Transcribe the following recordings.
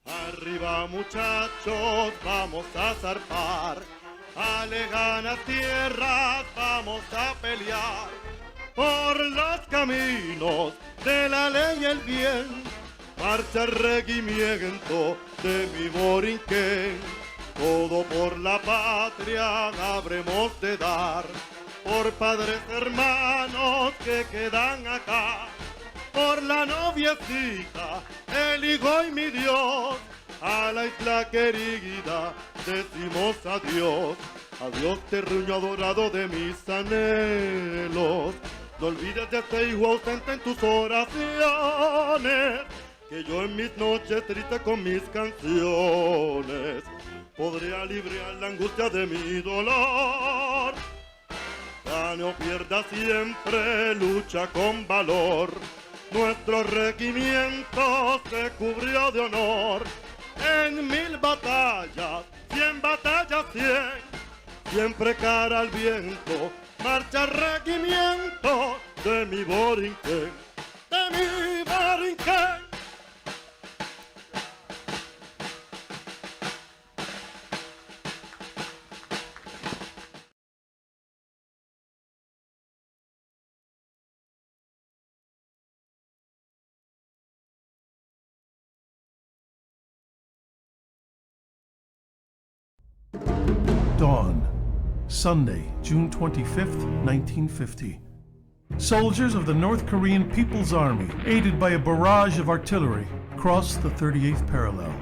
Arriba muchachos, vamos a zarpar, a lejanas tierras vamos a pelear, por los caminos de la ley y el bien, marcha el regimiento de mi Borinquen, todo por la patria habremos de dar, por padres hermanos que quedan acá, por la noviecita, el hijo y mi Dios, a la isla querida decimos adiós, adiós terruño adorado de mis anhelos, no olvides de este hijo ausente en tus oraciones, que yo en mis noches tristes con mis canciones, podré aliviar la angustia de mi dolor, gane o pierda siempre lucha con valor. Nuestro regimiento se cubrió de honor en 1000 batallas, 100 batallas haya 100, siempre cara al viento, marcha regimiento de mi Borinquen, de mi Borinquen. Dawn, Sunday, June 25th, 1950. Soldiers of the North Korean People's Army, aided by a barrage of artillery, crossed the 38th parallel.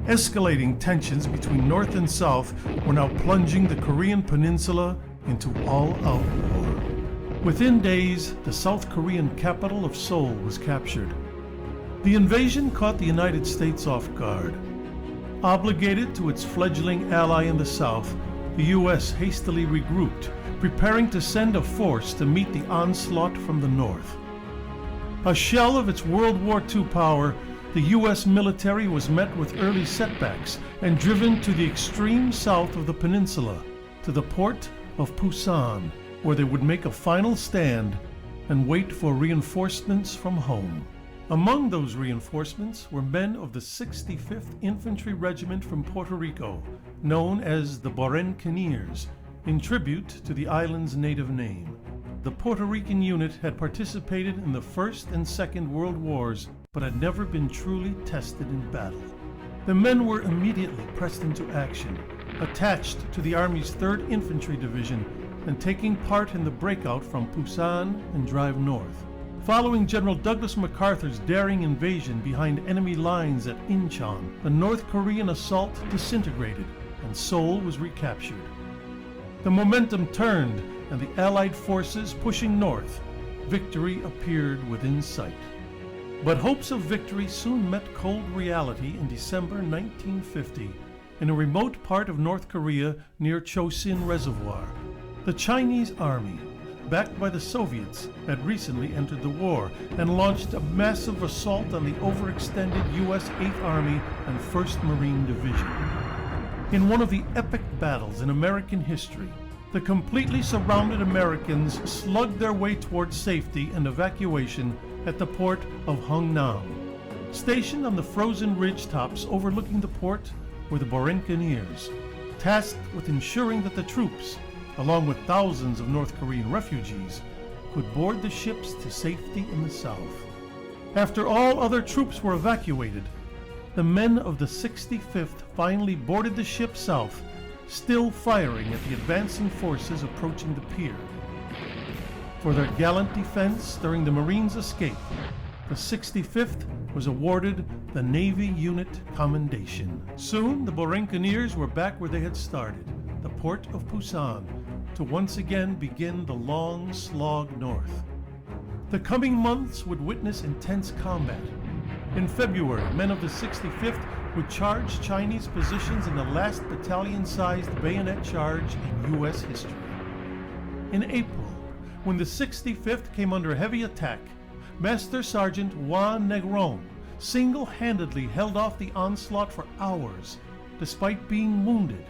Escalating tensions between North and South were now plunging the Korean peninsula into all-out war. Within days, the South Korean capital of Seoul was captured. The invasion caught the United States off guard. Obligated to its fledgling ally in the South, the U.S. hastily regrouped, preparing to send a force to meet the onslaught from the North. A shell of its World War II power, the U.S. military was met with early setbacks and driven to the extreme south of the peninsula, to the port of Pusan, where they would make a final stand and wait for reinforcements from home. Among those reinforcements were men of the 65th Infantry Regiment from Puerto Rico, known as the Borinqueniers, in tribute to the island's native name. The Puerto Rican unit had participated in the First and Second World Wars, but had never been truly tested in battle. The men were immediately pressed into action, attached to the Army's 3rd Infantry Division, and taking part in the breakout from Pusan and drive north. Following General Douglas MacArthur's daring invasion behind enemy lines at Incheon, the North Korean assault disintegrated and Seoul was recaptured. The momentum turned and the Allied forces pushing north, victory appeared within sight. But hopes of victory soon met cold reality in December 1950 in a remote part of North Korea near Chosin Reservoir. The Chinese army, backed by the Soviets, had recently entered the war and launched a massive assault on the overextended U.S. 8th Army and 1st Marine Division. In one of the epic battles in American history, the completely surrounded Americans slugged their way towards safety and evacuation at the port of Hungnam. Stationed on the frozen ridgetops overlooking the port were the Borinqueniers, tasked with ensuring that the troops, along with thousands of North Korean refugees, could board the ships to safety in the south. After all other troops were evacuated, the men of the 65th finally boarded the ship south, still firing at the advancing forces approaching the pier. For their gallant defense during the Marines' escape, the 65th was awarded the Navy Unit Commendation. Soon, the Borinqueniers were back where they had started, the port of Pusan, to once again begin the long slog north. The coming months would witness intense combat. In February, men of the 65th would charge Chinese positions in the last battalion-sized bayonet charge in U.S. history. In April, when the 65th came under heavy attack, Master Sergeant Juan Negron single-handedly held off the onslaught for hours, despite being wounded,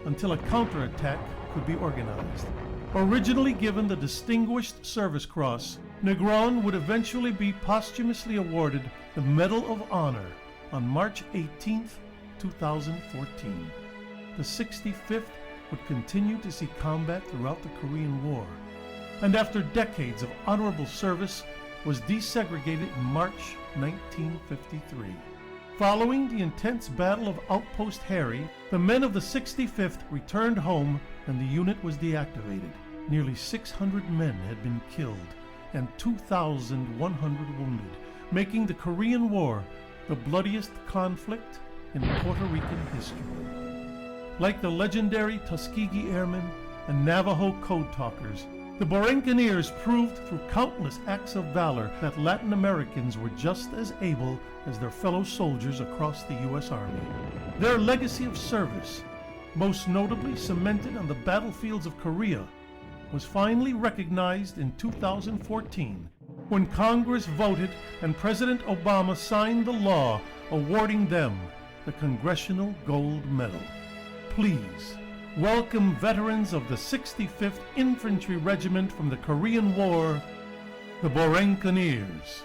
until a counterattack could be organized. Originally given the Distinguished Service Cross, Negron would eventually be posthumously awarded the Medal of Honor on March 18, 2014. The 65th would continue to see combat throughout the Korean War, and after decades of honorable service, was desegregated in March 1953. Following the intense Battle of Outpost Harry, the men of the 65th returned home and the unit was deactivated. Nearly 600 men had been killed and 2,100 wounded, making the Korean War the bloodiest conflict in Puerto Rican history. Like the legendary Tuskegee Airmen and Navajo Code Talkers, the Borinqueniers proved through countless acts of valor that Latin Americans were just as able as their fellow soldiers across the U.S. Army. Their legacy of service, most notably cemented on the battlefields of Korea, was finally recognized in 2014 when Congress voted and President Obama signed the law awarding them the Congressional Gold Medal. Please welcome veterans of the 65th Infantry Regiment from the Korean War, the Borenkaneers.